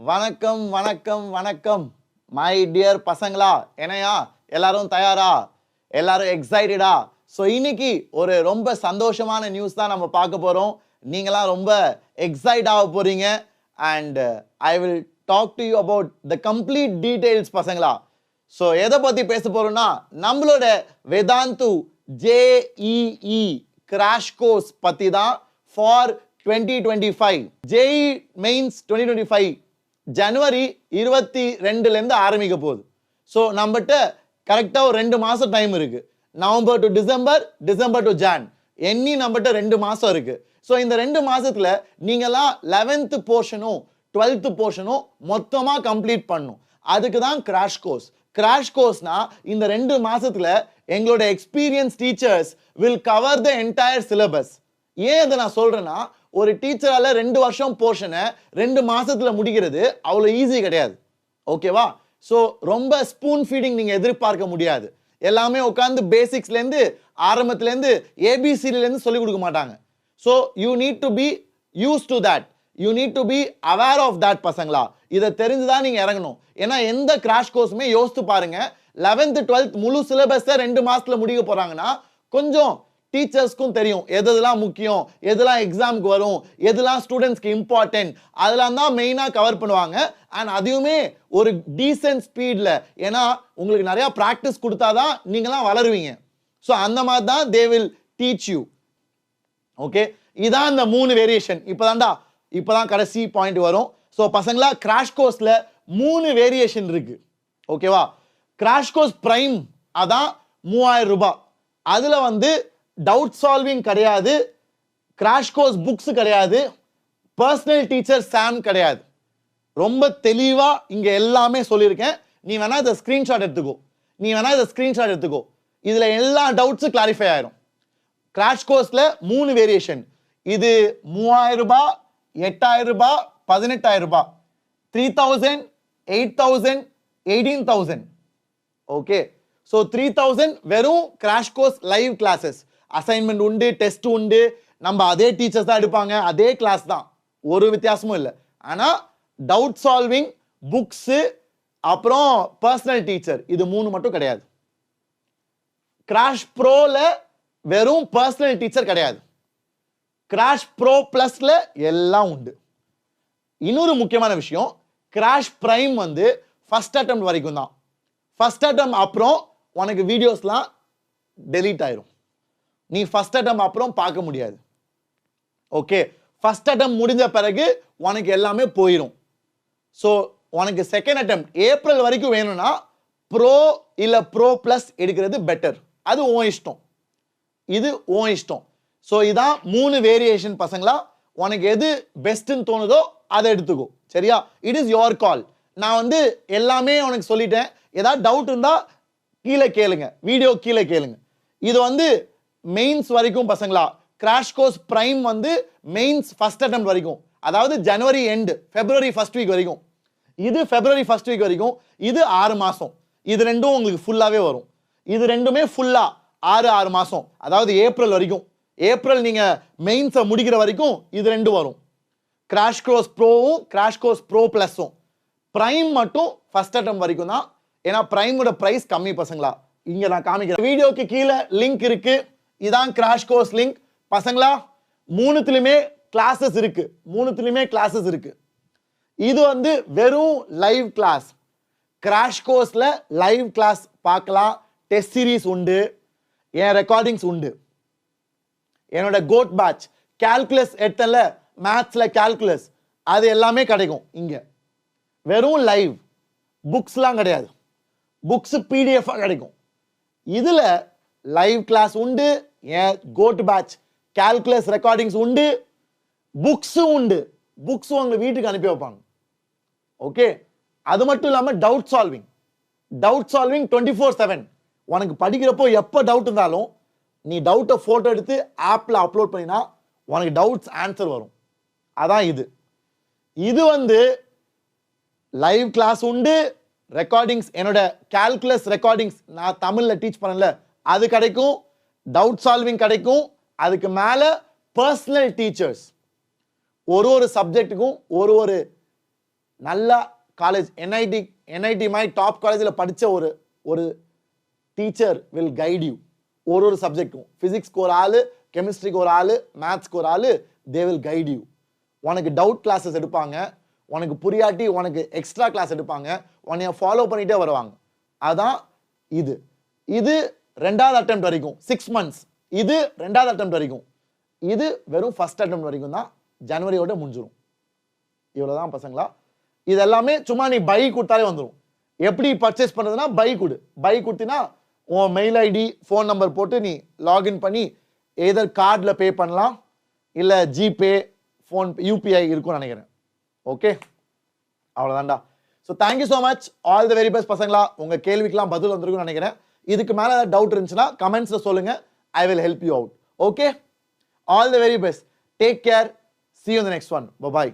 வணக்கம் வணக்கம் வணக்கம் மை டியர் பசங்களா, என்னையா எல்லாரும் தயாரா? எல்லாரும் எக்ஸைட்டடா? ஸோ இன்னைக்கு ஒரு ரொம்ப சந்தோஷமான நியூஸ் தான் நம்ம பார்க்க போறோம். நீங்களாம் ரொம்ப எக்ஸைட் ஆக போறீங்க. And I will talk to you about the complete details பசங்களா. ஸோ எதை பத்தி பேச போறோம்னா, நம்மளோட வேதாந்து JEE கிராஷ் கோர்ஸ் பத்தி தான் ஃபார் 2025 JEE மெயின்ஸ் 2025 ஜனவரி 22 ஆரம்பிக்க போகுது. ஸோ நம்மகிட்ட கரெக்டாக ஒரு 2 மாதம் டைம் இருக்கு. November to December, December to John, எண்ணி நம்மகிட்ட 2 மாதம் இருக்கு. ஸோ இந்த 2 மாதத்துல நீங்களாம் 11th போர்ஷனும் 12th போர்ஷனும் மொத்தமாக கம்ப்ளீட் பண்ணும். அதுக்கு தான் கிராஷ் கோர்ஸ். கிராஷ் கோர்ஸ்னா இந்த 2 மாசத்துல எங்களோட experience teachers will cover the entire syllabus. ஏன் இதை நான் சொல்றேன்னா, ஒரு டீச்சரால 2 வருஷம் போர்ஷனை 2 மாசத்துல முடிக்கிறது அவ்வளோ ஈஸி கிடையாது. ஓகேவா? ஸோ ரொம்ப ஸ்பூன் ஃபீடிங் நீங்க எதிர்பார்க்க முடியாது. எல்லாமே உட்காந்து பேசிக்ஸ்லேருந்து ஆரம்பத்துலேருந்து ஏபிசிலேருந்து சொல்லிக் கொடுக்க மாட்டாங்க. So you need to be used to that. You need to be aware of that பசங்களா. இதை தெரிஞ்சுதான் நீங்க இறங்கணும். ஏன்னா எந்த கிராஷ் கோர்ஸுமே யோசித்து பாருங்க, 11th 12th முழு சிலபஸை 2 மாசத்துல முடிக்க போறாங்கன்னா கொஞ்சம் டீச்சர்ஸ்க்கும் தெரியும் எதெல்லாம் முக்கியம், எதெல்லாம் எக்ஸாமுக்கு வரும், எதெல்லாம் ஸ்டூடெண்ட்ஸ்க்கு இம்பார்ட்டன்ட், அதெல்லாம் தான் மெயினாக கவர் பண்ணுவாங்க. அண்ட் அதுவுமே ஒரு டீசென்ட் ஸ்பீடில். ஏன்னா உங்களுக்கு நிறையா ப்ராக்டிஸ் கொடுத்தாதான் நீங்களாம் வளருவீங்க. ஸோ அந்த மாதிரி தான் they will teach you. Okay, இதான் இந்த 3 வேரியேஷன். இப்போதான் கடைசி பாயிண்ட் வரும். ஸோ பசங்களா, கிராஷ் கோர்ஸில் 3 வேரியேஷன் இருக்கு. ஓகேவா? கிராஷ் கோர்ஸ் பிரைம் அதான் 3000 ரூபாய். அதில் டவுட் சால்விங் கிடையாது, கிராஷ் கோர்ஸ் புக்ஸ் கிடையாது, பர்சனல் டீச்சர் சாம் கிடையாது. ரொம்ப தெளிவா இங்க எல்லாமே சொல்லியிருக்கேன். நீ வேணா இதை ஸ்கிரீன்ஷாட் எடுத்துக்கோ. இதுல எல்லா டவுட்ஸும் கிளாரிஃபை ஆயிரும். கிராஷ் கோர்ஸ்ல 3 வேரியேஷன். இது 3000 ரூபாய், 8000 ரூபாய், 18000 ரூபாய், 3000, 8000, 18000. ஓகே, ஸோ 3000 வெறும் crash course live classes. Assignment உண்டு, டெஸ்ட் உண்டு, நம்ம அதே டீச்சர்ஸ் தான் எடுப்பாங்க, அதே கிளாஸ் தான், ஒரு வித்தியாசமும் இல்லை. ஆனால் டவுட் சால்விங், புக்ஸு, அப்புறம் பர்சனல் டீச்சர், இது 3 மட்டும் கிடையாது. கிராஷ் ப்ரோல வெறும் பர்சனல் டீச்சர் கிடையாது. கிராஷ் ப்ரோ பிளஸ்ல எல்லாம் உண்டு. இன்னொரு முக்கியமான விஷயம், கிராஷ் பிரைம் ஃபர்ஸ்ட் அட்டெம்ப்ட் வரைக்கும் தான். ஃபர்ஸ்ட் அட்டெம்ப்ட் அப்புறம் உனக்கு வீடியோஸ்லாம் டெலீட் ஆயிரும். நீ ஃபர்ஸ்ட் அட்டெம்ப்ட் அப்புறம் பார்க்க முடியாது. ஓகே, ஃபர்ஸ்ட் அட்டெம்ப்ட் முடிஞ்ச பிறகு உனக்கு எல்லாமே போயிடும். ஸோ உனக்கு செகண்ட் அட்டெம்ப்ட் ஏப்ரல் வரைக்கும் வேணும்னா ப்ரோ இல்லை ப்ரோ பிளஸ் எடுக்கிறது பெட்டர். அது உன் இஷ்டம், இது உன் இஷ்டம். ஸோ இதான் 3 வேரியேஷன் பசங்களா. உனக்கு எது பெஸ்ட்னு தோணுதோ அதை எடுத்துக்கோ. சரியா? இட் இஸ் யோர் கால். நான் எல்லாமே உனக்கு சொல்லிட்டேன். ஏதாவது டவுட் இருந்தால் கீழே கேளுங்க, வீடியோ கீழே கேளுங்க. இது மெயின்ஸ் வரைக்கும் பசங்களா. Crash course prime mains first attempt வரைக்கும், அதாவது ஜனவரி எண்ட், பிப்ரவரி ஃபர்ஸ்ட் வீக் வரைக்கும். இது பிப்ரவரி ஃபர்ஸ்ட் வீக் வரைக்கும். இது 6 மாசம். இது ரெண்டும் உங்களுக்கு ஃபுல்லாவே வரும். இது ரெண்டுமே ஃபுல்லா 6 மாசம், அதாவது ஏப்ரல் வரைக்கும். ஏப்ரல் நீங்க மெயின்ஸை முடிக்கிற வரைக்கும் இது ரெண்டும் வரும். கிராஷ் கோர்ஸ் ப்ரோவும் கிராஷ் கோர்ஸ் ப்ரோ பிளஸும். பிரைம் மட்டும் ஃபர்ஸ்ட் அட்டெம்ப்ட் வரைக்கும் தான். ஏன்னா பிரைமோட பிரைஸ் கம்மி பசங்களா. இங்க நான் காமிக்கிறேன், வீடியோக்கு கீழே லிங்க் இருக்கு. இதான் கிராஷ் கோர்ஸ் லிங்க் பசங்களா. 3த்துலயுமே கிளாஸஸ் இருக்கு. இது வெறும் லைவ் கிளாஸ். கிராஷ் கோர்ஸ்ல லைவ் கிளாஸ் பார்க்கலாம். டெஸ்ட் சீரிஸ் உண்டு, என் ரெக்கார்டிங்ஸ் உண்டு. என்னோட கோட் பேட்ச் கால்குலஸ் எடுத்தல, மேத்ஸ்ல கால்குலஸ், அது எல்லாமே கிடைக்கும் இங்க. வெறும் லைவ், புக்ஸ்லாம் கிடையாது. புக்ஸ் பிடிஎஃப் கிடைக்கும். இதுல லைவ் கிளாஸ் உண்டு, என் கோட் பேட்ச் கால்குலஸ் ரெக்கார்டிங்ஸ் உண்டு, புக்ஸ் உண்டு. புக்ஸ் உங்க வீட்டுக்கு அனுப்பி வைப்பாங்க. ஓகே, அது மட்டும் இல்லாம டவுட் சால்விங் 24/7. உனக்கு படிக்கிறப்போ எப்போ டவுட் இருந்தாலும் நீ டவுட்டை போட்டோ எடுத்து ஆப்ல அப்லோட் பண்ணினா உனக்கு டவுட்ஸ் ஆன்சர் வரும். அதான் இது லைவ் கிளாஸ் உண்டு, ரெக்கார்டிங்ஸ், என்னோட கால்குலஸ் ரெக்கார்டிங்ஸ் நான் தமிழ்ல டீச் பண்ணல, அது கிடைக்கும். டவுட் சால்விங் கிடைக்கும். அதுக்கு மேல பர்சனல் டீச்சர்ஸ், ஒரு சப்ஜெக்ட்டுக்கும் ஒரு நல்ல காலேஜ் என்ஐடி மாதிரி டாப் காலேஜில் படித்த ஒரு டீச்சர் வில் கைட் யூ. ஒரு சப்ஜெக்டும், ஃபிசிக்ஸ்க்கு ஒரு ஆள், கெமிஸ்ட்ரிக்கு ஒரு ஆள், மேத்ஸ்க்கு ஒரு ஆள், தே வில் கைட் யூ. உனக்கு டவுட் கிளாஸஸ் எடுப்பாங்க, உனக்கு புரியாட்டி உனக்கு எக்ஸ்ட்ரா கிளாஸ் எடுப்பாங்க, உன்னைய ஃபாலோ பண்ணிகிட்டே வருவாங்க. அதான் இது 2வது அட்டெம்ப்ட் வரைக்கும் 6 months. இது 2வது அட்டெம்ப்ட் வரைக்கும். இது வெறும் ஃபர்ஸ்ட் அட்டெம்ப்ட் வரைக்கும் தான், ஜனவரியோட முடிஞ்சிடும். இவ்வளோதான் பசங்களா. இது எல்லாமே சும்மா நீ பை கொடுத்தாலே வந்துடும். எப்படி பர்ச்சேஸ் பண்ணுறதுனா பை கொடுத்தினா உன் மெயில் ஐடி ஃபோன் நம்பர் போட்டு நீ லாகின் பண்ணி எதர் கார்டில் பே பண்ணலாம், இல்லை ஜிபே, ஃபோன், யூபிஐ இருக்கும்னு நினைக்கிறேன். ஓகே, அவ்வளோதான்டா. So thank you so much, all the very best பசங்களா. உங்கள் கேள்விக்கெல்லாம் பதில் வந்திருக்குன்னு நினைக்கிறேன். இதுக்கு மேலே ஏதாவது டவுட் இருந்துச்சுன்னா கமெண்ட்ஸில் சொல்லுங்கள், I will help you out. Okay, all the very best, take care, see you in the next one, bye bye.